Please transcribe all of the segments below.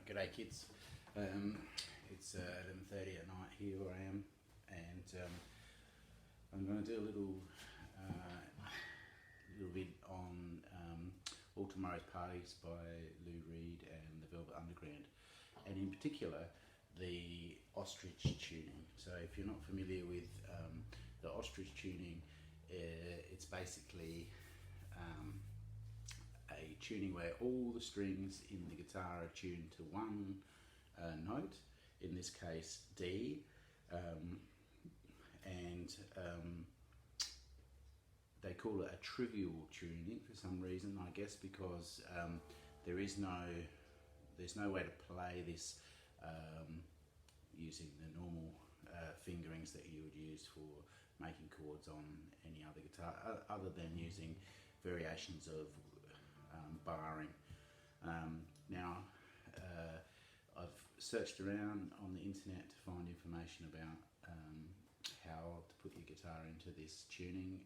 G'day kids. It's 11:30 at night here where I am, and I'm going to do a little vid on All Tomorrow's Parties by Lou Reed and the Velvet Underground, and in particular the Ostrich tuning. So if you're not familiar with the Ostrich tuning, it's basically a tuning where all the strings in the guitar are tuned to one note, in this case D, and they call it a trivial tuning for some reason, I guess, because there's no way to play this using the normal fingerings that you would use for making chords on any other guitar, other than using variations of barring. Now, I've searched around on the internet to find information about how to put your guitar into this tuning.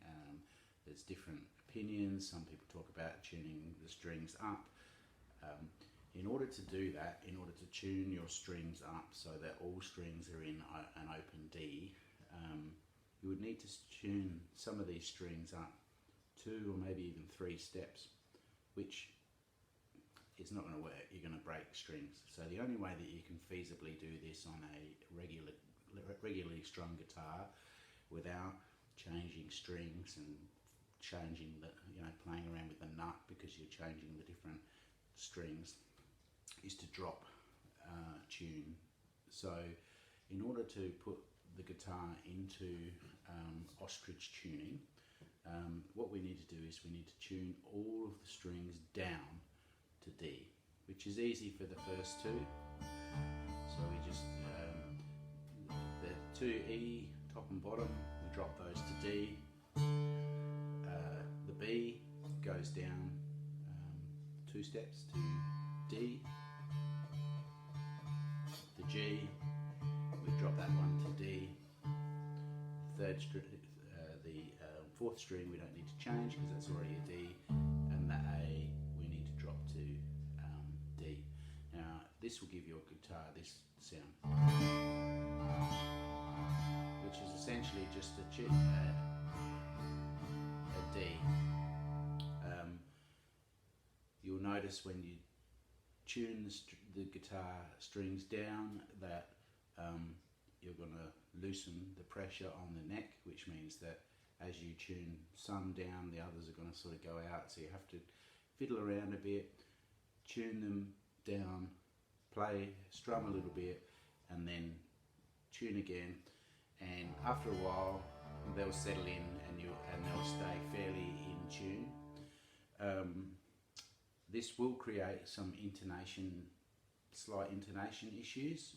There's different opinions. Some people talk about tuning the strings up. In order to do that, in order to tune your strings up so that all strings are in an open D, you would need to tune some of these strings up 2 or maybe even 3 steps, which is not going to work. You're going to break strings. So the only way that you can feasibly do this on a regularly strung guitar without changing strings and changing the, playing around with the nut because you're changing the different strings, is to drop tune. So in order to put the guitar into Ostrich tuning, what we need to do is we need to tune all of the strings down to D, which is easy for the first 2. So we just, the 2 E, top and bottom, we drop those to D. The B goes down 2 steps to D. The G, we drop that one to D. The 4th string we don't need to change because that's already a D, and the A we need to drop to D. Now this will give your guitar this sound, which is essentially just a D. You'll notice when you tune the guitar strings down that you're going to loosen the pressure on the neck, which means that as you tune some down, the others are going to sort of go out. So you have to fiddle around a bit, tune them down, strum a little bit, and then tune again. And after a while, they'll settle in and they'll stay fairly in tune. This will create some slight intonation issues.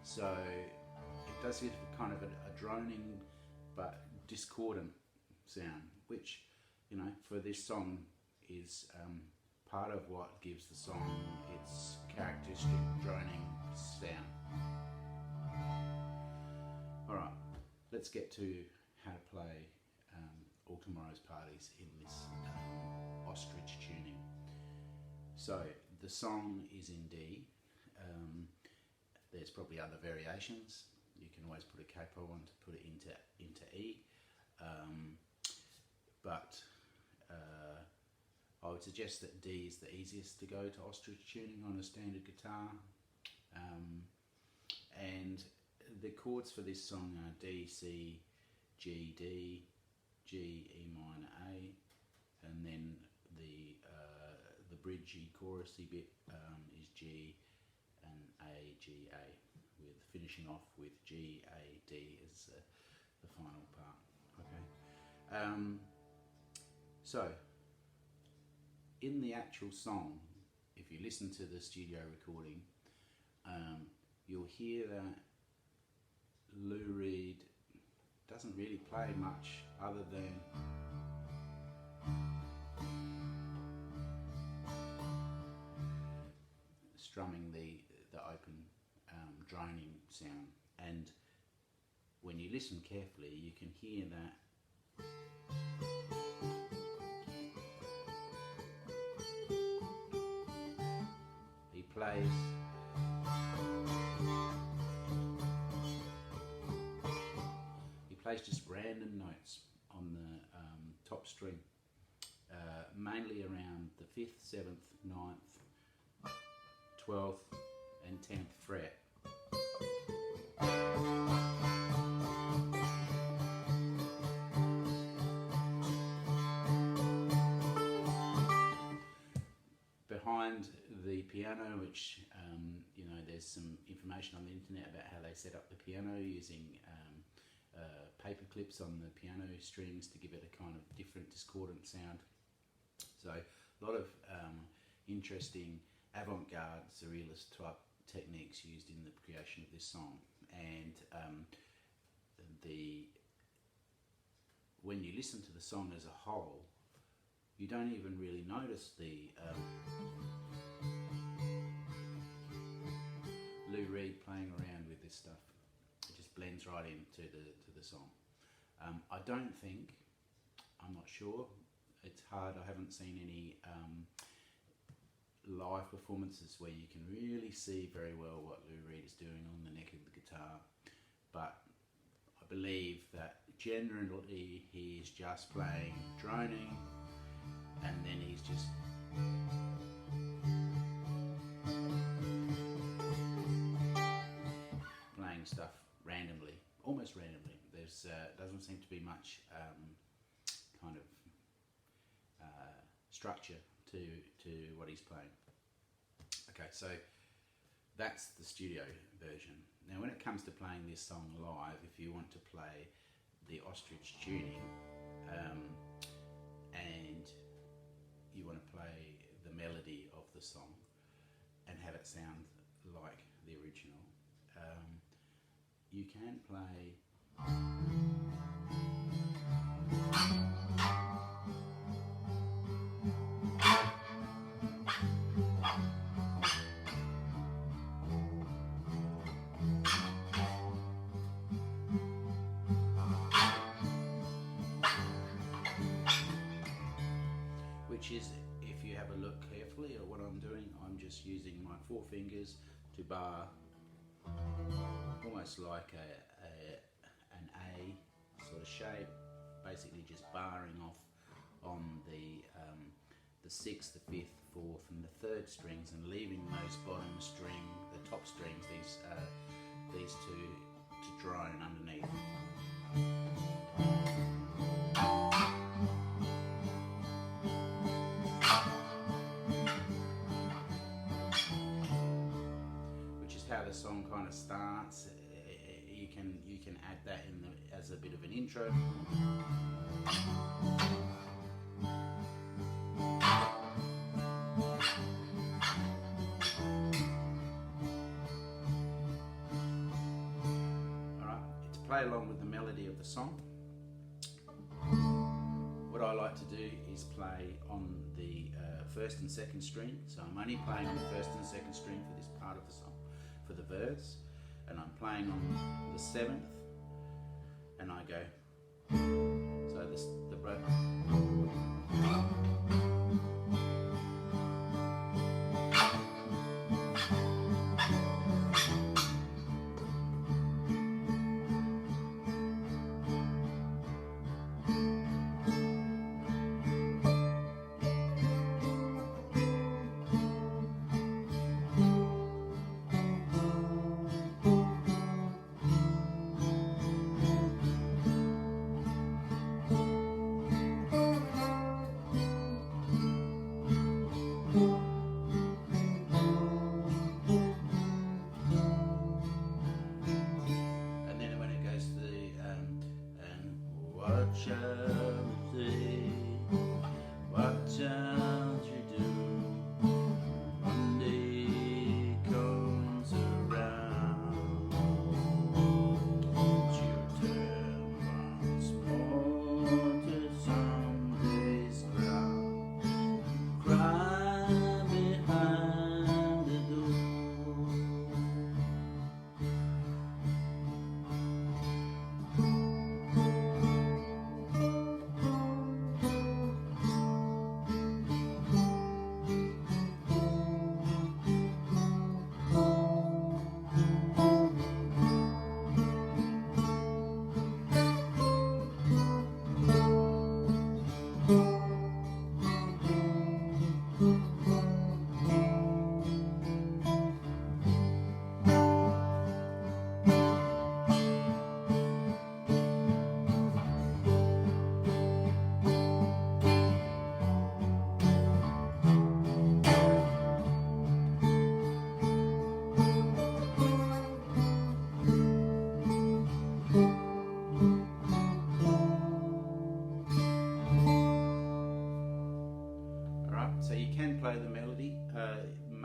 So it does give kind of a droning but discordant sound, which, for this song is part of what gives the song its characteristic droning sound. Alright, let's get to how to play All Tomorrow's Parties in this Ostrich tuning. So the song is in D. There's probably other variations. You can always put a capo on to put it into E, but I would suggest that D is the easiest to go to Ostrich tuning on a standard guitar. And the chords for this song are D, C, G, D, G, E minor, A, and then the bridgey chorusy bit is G and A, G, A, with finishing off with G, A, D as the final part. Okay. So in the actual song, if you listen to the studio recording, you'll hear that Lou Reed doesn't really play much other than strumming the open droning sound, and when you listen carefully you can hear that he plays plays. He plays just random notes on the top string, mainly around the 5th, 7th, 9th, 12th and 10th fret. Behind the piano, which you know, there's some information on the internet about how they set up the piano using paper clips on the piano strings to give it a kind of different discordant sound. So a lot of interesting avant-garde surrealist type techniques used in the creation of this song. And when you listen to the song as a whole, you don't even really notice the Lou Reed playing around with this stuff. It just blends right into the song. I don't think, I'm not sure, it's hard, I haven't seen any live performances where you can really see very well what Lou Reed is doing on the neck of the guitar, but I believe that generally he is just playing, droning, and then he's just playing stuff randomly, almost randomly. There's doesn't seem to be much kind of structure to what he's playing. Okay, so that's the studio version. Now when it comes to playing this song live, if you want to play the Ostrich tuning and you want to play the melody of the song and have it sound like the original, you can play which is, if you have a look carefully at what I'm doing, I'm just using my 4 fingers to bar, almost like an A sort of shape, basically just barring off on the 6th, the 5th, 4th and the 3rd strings, and leaving those bottom string, the top strings, these two to drone underneath. How the song kind of starts. You can add that in as a bit of an intro. Alright, to play along with the melody of the song, what I like to do is play on the 1st and 2nd string. So I'm only playing on the 1st and 2nd string for this part of the song, for the verse, and I'm playing on the 7th, and I go, so the breath.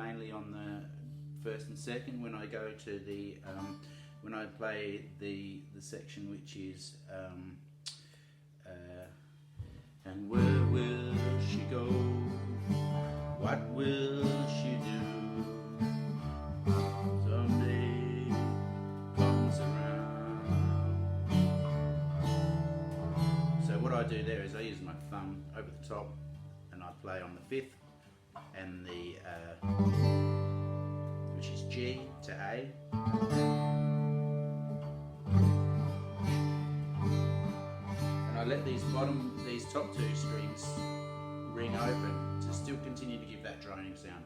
mainly on the first and second. When I go to the when I play the section which is and where will she go? What will she do? Someday comes around. So what I do there is I use my thumb over the top and I play on the fifth and the which is G to A. And I let these top two strings ring open to still continue to give that droning sound.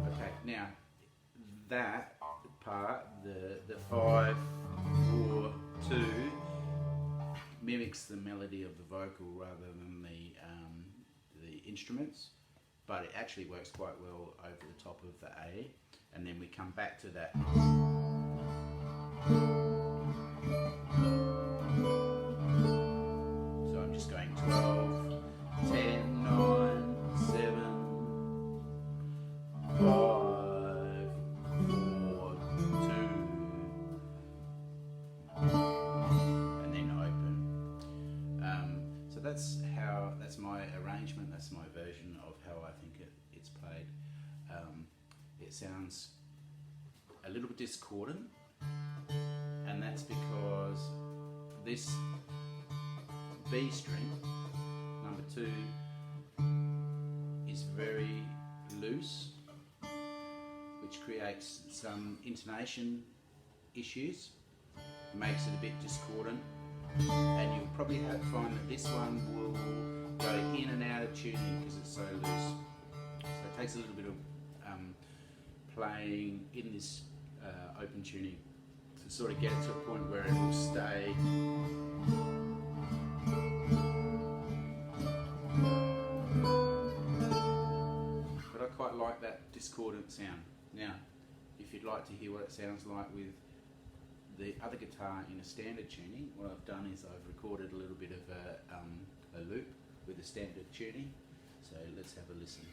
Okay, now that part, the 5, 4, 2 mimics the melody of the vocal rather than the instruments, but it actually works quite well over the top of the A, and then we come back to that. So I'm just going 12, 10, 9, 7, 5, 4, 2, and then open. So that's my arrangement, that's my version of how I think it's played. It sounds a little bit discordant, and that's because this B string, number 2, is very loose, which creates some intonation issues, makes it a bit discordant, and you'll probably find that this one will go in and out of tuning because it's so loose. So it takes a little bit of playing in this open tuning to sort of get it to a point where it will stay. But I quite like that discordant sound. Now, if you'd like to hear what it sounds like with the other guitar in a standard tuning, what I've done is I've recorded a little bit of a loop with a standard tuning. So let's have a listen.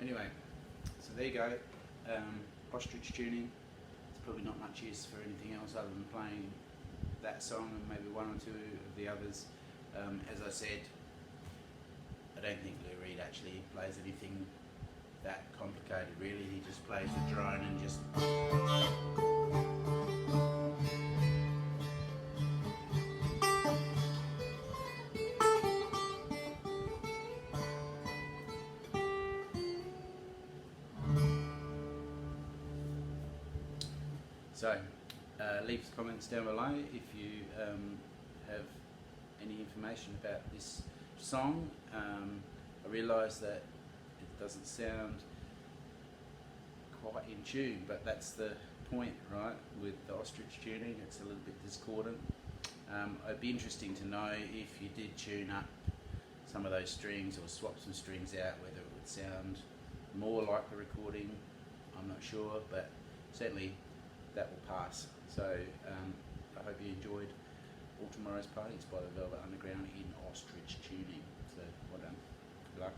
Anyway, so there you go. Ostrich tuning. It's probably not much use for anything else other than playing that song and maybe one or two of the others. As I said, I don't think Lou Reed actually plays anything that complicated really. He just plays the drone and just... So, leave comments down below if you have any information about this song. I realise that it doesn't sound quite in tune, but that's the point, right? With the Ostrich tuning, it's a little bit discordant. It'd be interesting to know if you did tune up some of those strings or swap some strings out, whether it would sound more like the recording. I'm not sure, but certainly that will pass. So I hope you enjoyed All Tomorrow's Parties by the Velvet Underground in Ostrich tuning. So well done. Good luck.